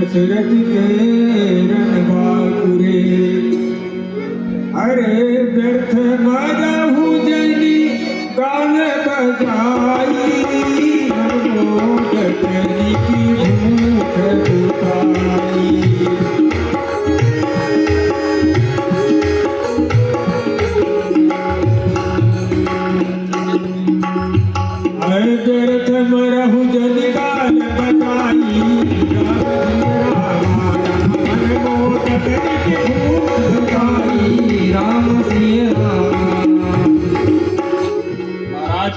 दशरथ के रणबाकुरे। अरे व्यर्थ मरहु जनि गान बजाई, जटनी की भूख दुखाई। व्यर्थ मरहु जनि गान बजाई, राम सिया राम। महाराज,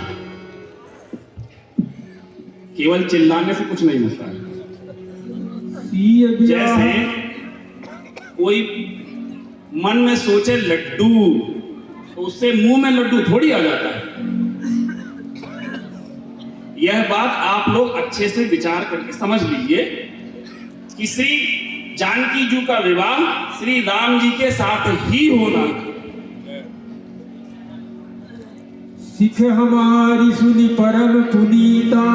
केवल चिल्लाने से कुछ नहीं होता है। जैसे कोई मन में सोचे लड्डू, तो उससे मुंह में लड्डू थोड़ी आ जाता है। यह बात आप लोग अच्छे से विचार करके समझ लीजिए कि श्री जानकी जी का विवाह श्री राम जी के साथ ही होना। सिख हमारी सुनी परम पुनीता,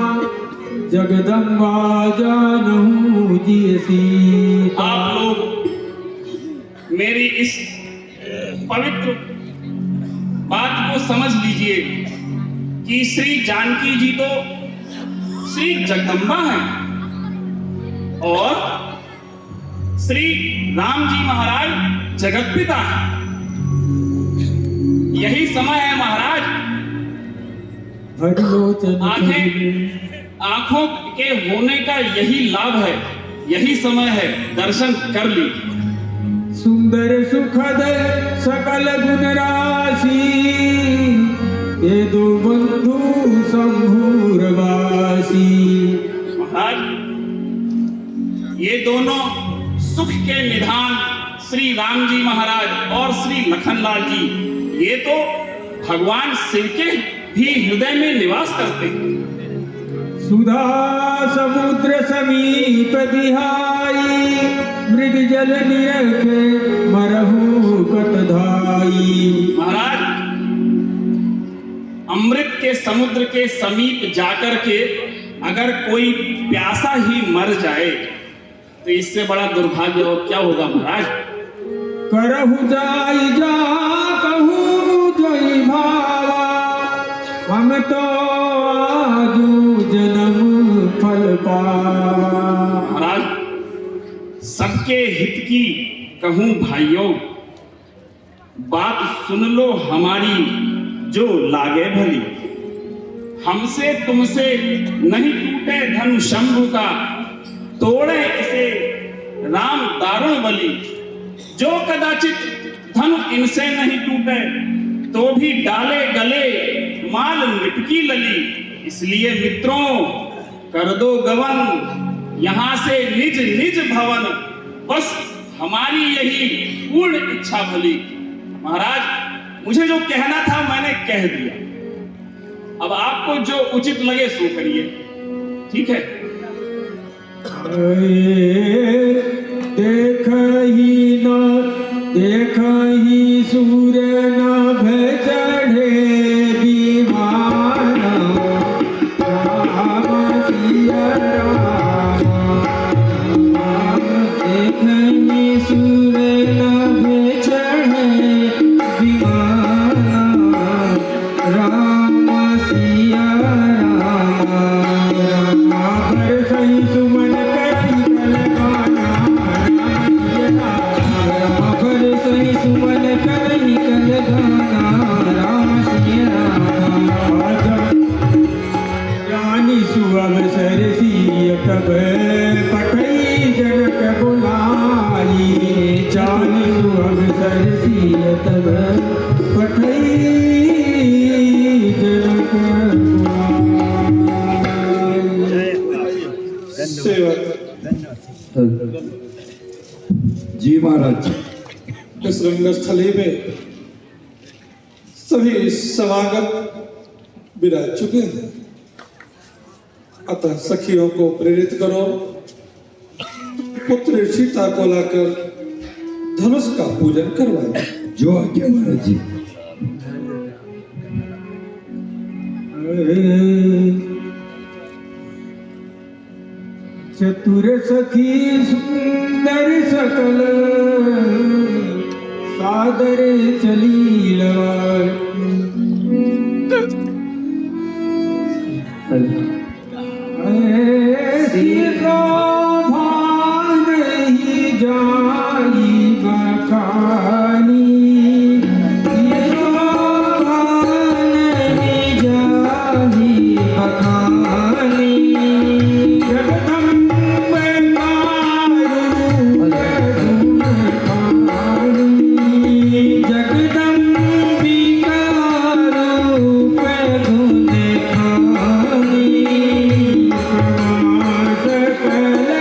जगदम्बा जानहु जी सीता। आप लोग मेरी इस पवित्र बात को समझ लीजिए कि श्री जानकी जी तो श्री जगदम्बा हैं और श्री राम जी महाराज जगत पिता हैं। यही समय है महाराज, आंखों के होने का यही लाभ है, यही समय है, दर्शन कर लीजिए। सुंदर सुखद सकल गुण राशि, ये दो बंधु शंभुरवासी। महाराज, ये दोनों सुख के निधान श्री राम जी महाराज और श्री लखनलाल जी, ये तो भगवान शिव के भी हृदय में निवास करते हैं। सुधा समुद्र समीप बिहाई, मृग जल निरखे मरहु कतधाई। महाराज, अमृत के समुद्र के समीप जाकर के अगर कोई प्यासा ही मर जाए तो इससे बड़ा दुर्भाग्य और क्या होगा महाराज। करहु जाई जा कहूँ जोई भावा, हम तो आजू जन्म फल पावा। महाराज, सबके हित की कहूँ भाइयों, बात सुन लो हमारी जो लागे भली। हमसे तुमसे नहीं टूटे धन शंभु का, तोड़े इसे राम दारुण बलि। जो कदाचित धन इनसे नहीं टूटे तो भी डाले गले माल निपकी लली। इसलिए मित्रों, कर दो गवन यहां से निज निज भवन, बस हमारी यही पूर्ण इच्छा भली। महाराज, मुझे जो कहना था मैंने कह दिया, अब आपको जो उचित लगे सो करिए, ठीक है। देख ही सूर्य नाभ चढ़े विमान, राम सिया राम। देख ही सूर्य नाभ चढ़े विमान, राम सिया राम। पर सही सुमन करी कल गाना, पर सही सुमन करी कल गाना, राम सिया राम। ज्ञानी सुअवसर सिय तब पठई जनक बुलाई, ज्ञानी सुअवसर सिय तब पठई जनक जी महाराज। इस रंगस्थली में सभी समागत विराज चुके हैं, अतः सखियों को प्रेरित करो, पुत्र सीता को लाकर धनुष का पूजन करवाए। जो आज्ञा महाराज जी। चतुर सखी सुंदर सकल सादर चली लवाय। ऐसी को भान ही जाई बखानी, इसको भान ही जाई बखानी। जगदम्बे जगदम्बिका रूप गुण खानी, सकल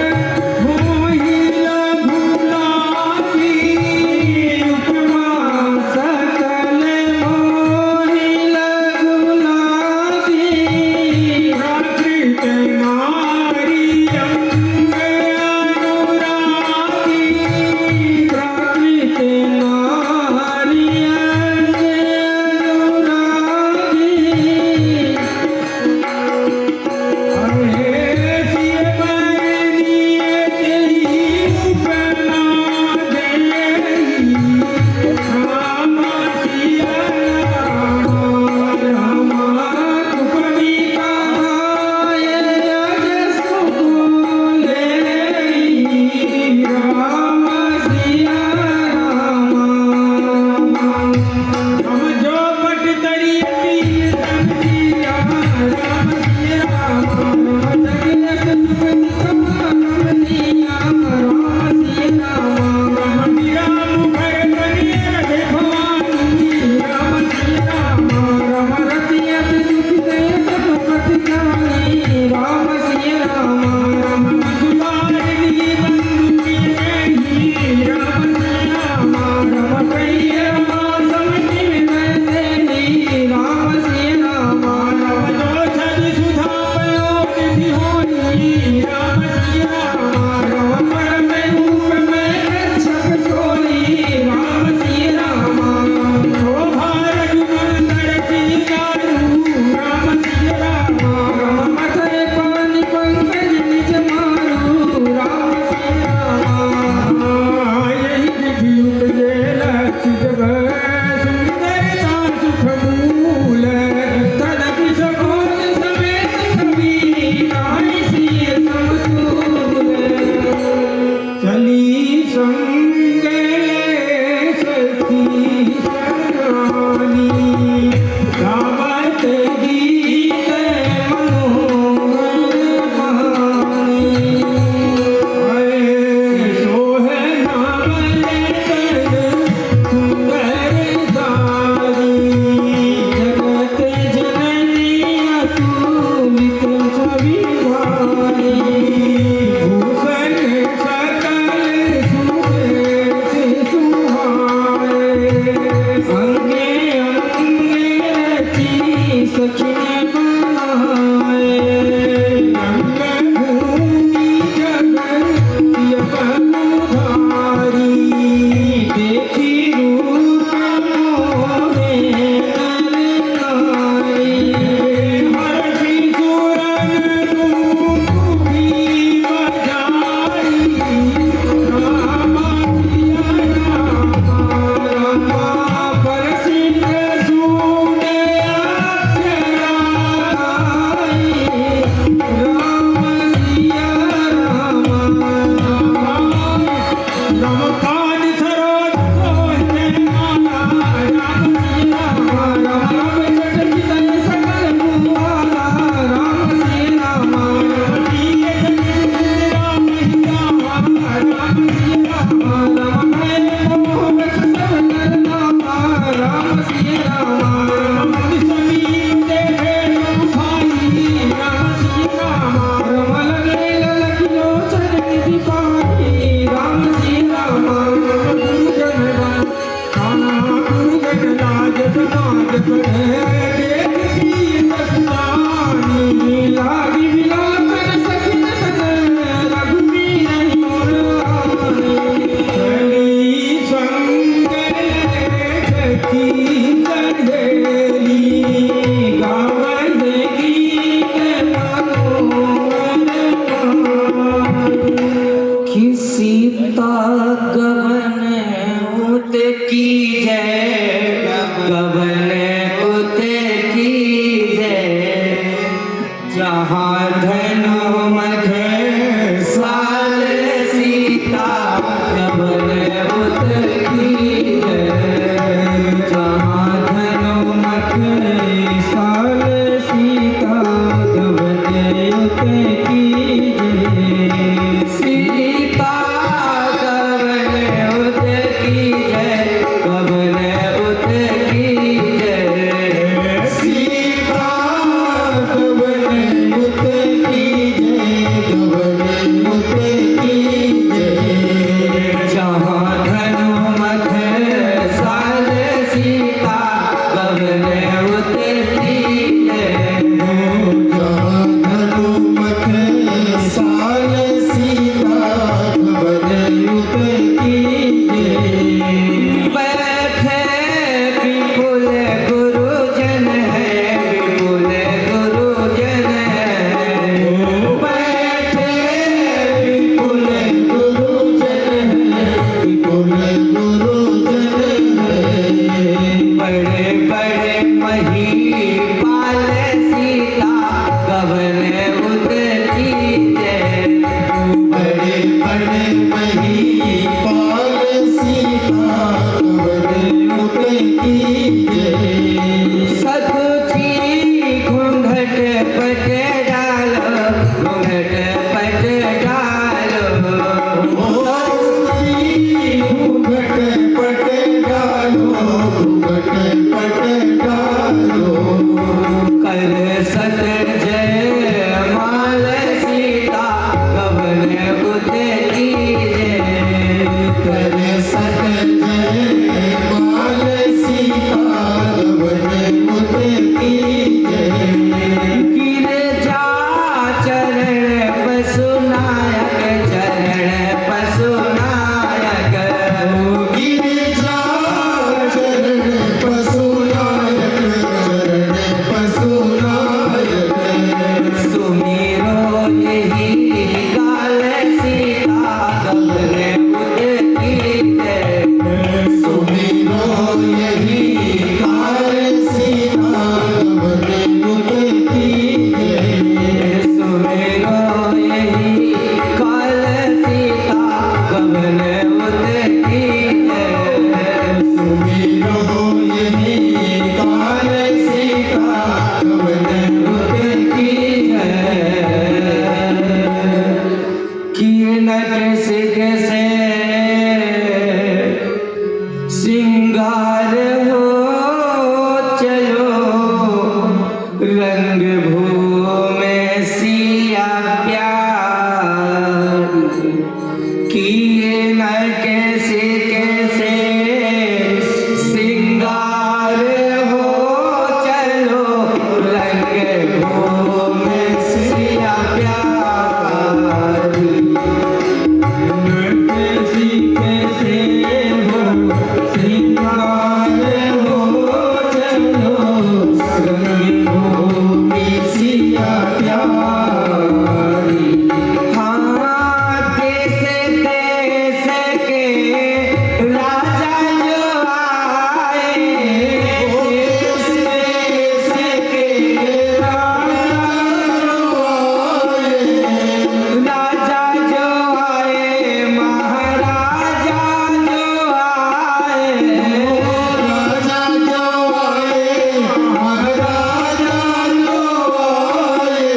सिंगार हो चलो रंग भूमे सिया प्यार किए न कैसे कैसे सिंगार हो चलो रंग भूमे सिया प्यार कैसी कैसे हो सिंगार हो चलो रंग भूमि सिया प्यारी हाँ कैसे कैसे के राजा जो आए कैसे कैसे के राजा जो आए महाराजा जो आए राजा जो आए महाराजा जो आए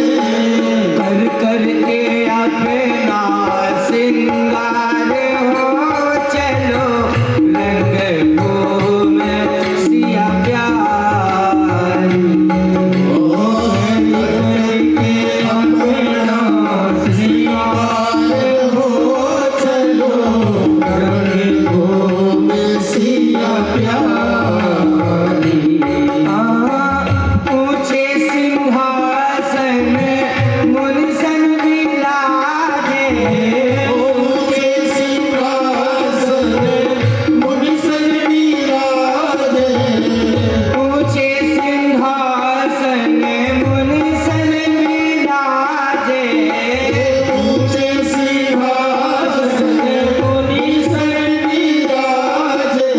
कर कर के अपना सिंगार हो चलो रंग भूमि सिया प्यारी ऊंचे सिंहासन मुनिसन विराजे ऊंचे सिंहासन मुनिसन विराजे ऊंचे सिंहासन मुनिसन विराजे ऊंचे सिंहासन मुनिसन विराजे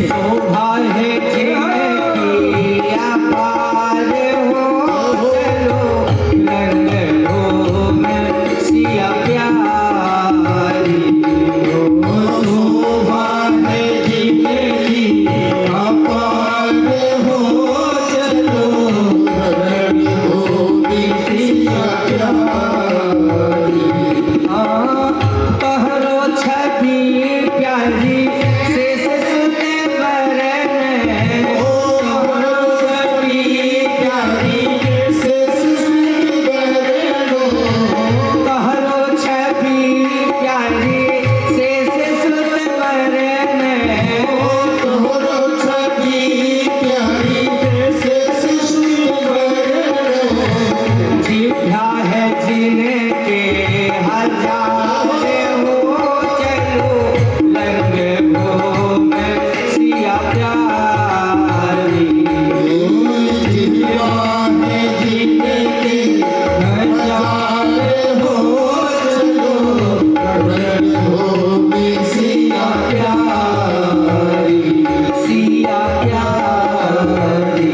शोभा है जिनकी अपार हो चलो रंग भूमि सिया प्यारी शोभा है जिनकी अपार हो चलो रंग भूमि सिया प्यारी पहरो छवि प्यारी शेष सुत बरन पहरो छवि प्यारी शेष सुत बरन पहरो छवि प्यारी शेष सुत बरन पहरो छवि प्यारी शेष सुत बरन जिभ्या है जिनके हजार हो चलो रंग भूमि सिया प्यारी जिभ्या है जिनके हजार हो चलो रंग भूमि सिया प्यारी सिया प्यारी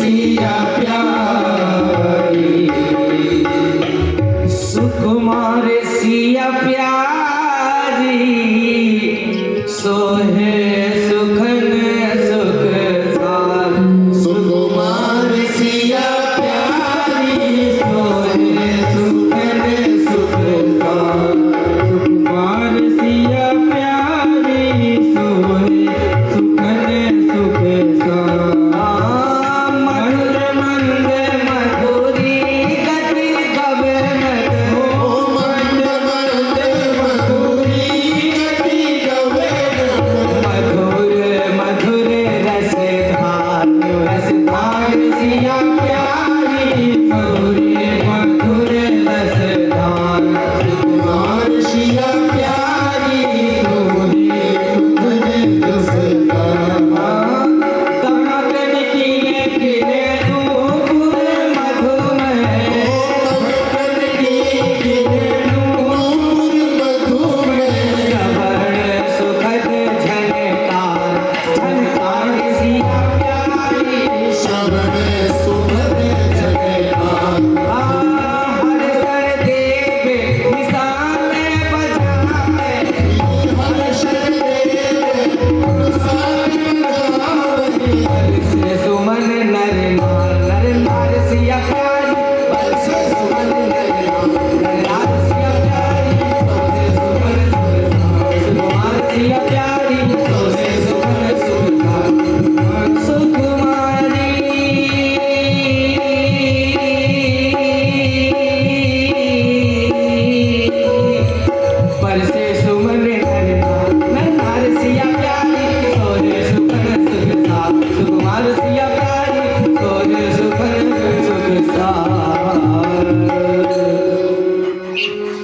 सिया प्यारी सुकुमार सिया प्यारी सोहे सुखन सुख सार सुकुमार सिया प्यारी सोहे सुखन सुख सार सुकुमार सिया प्यारी सोहे सुखन सुख सार मंद मंद मधुरी गति कब मंद मंद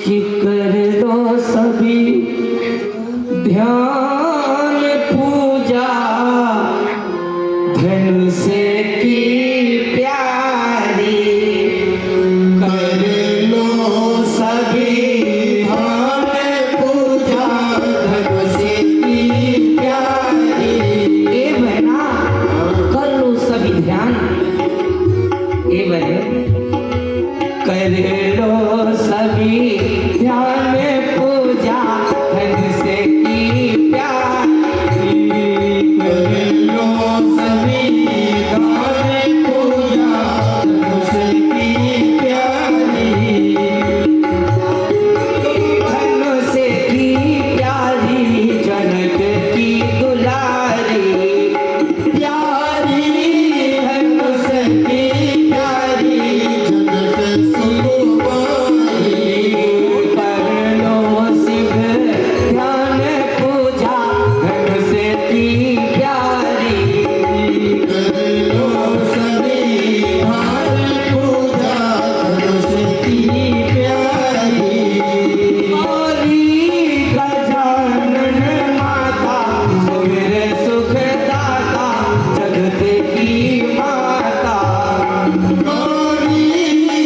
कि कर लो सभी ध्यान पूजा धनुष की प्यारी। कर लो सभी ध्यान पूजा धनुष की प्यारी। ए बहना कर लो सभी ध्यान, ए बहन कर लो सभी ध्यान पूजा धनुष की प्यारी। कर लो सभी ध्यान पूजा धनुष की प्यारी। धनुष की प्यारी जनक की दुलारी। प्यारी धनुष की प्यारी जनक सुकुमारी। कर लो शिव ध्यान पूजा धनुष की प्यारी। कर लो सभी ध्यान पूजा धनुष की प्यारी। गौरी गजानन माता सुमिर सुखदाता जगत की माता। गौरी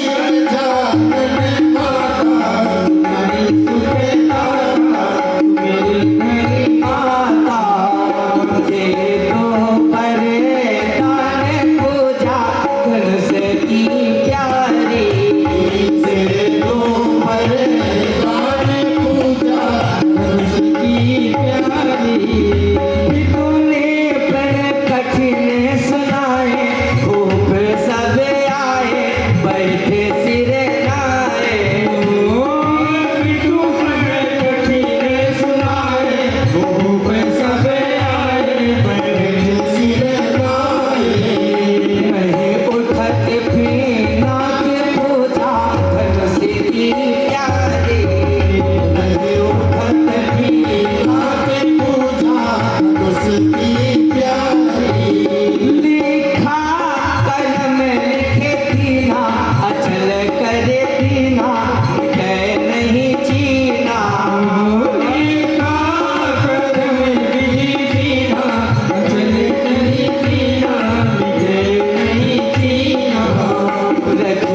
गजानन माता सुमिर सुखदाता मेरी माता। मुझे दो परदान पूजा धनुष की प्यारी। से दो परदान पूजा धनुष की प्यारी। तूने प्रण कठिन सुनाए खूब सब आए बैठे सिर नाए। तू प्रण कठिन सुनाए खूब सब आए बैठे सिर नाए। नहीं उठत पीना के पूजा धनुष की प्यारी। नहीं उठत पीना के पूजा धनुष की प्यारी। लिखा कलम लिखे दीना अचल करे दीना कह नहीं जीना। लिखा कलम लिखे दीना अचल करे दीना कह नहीं जीना। रख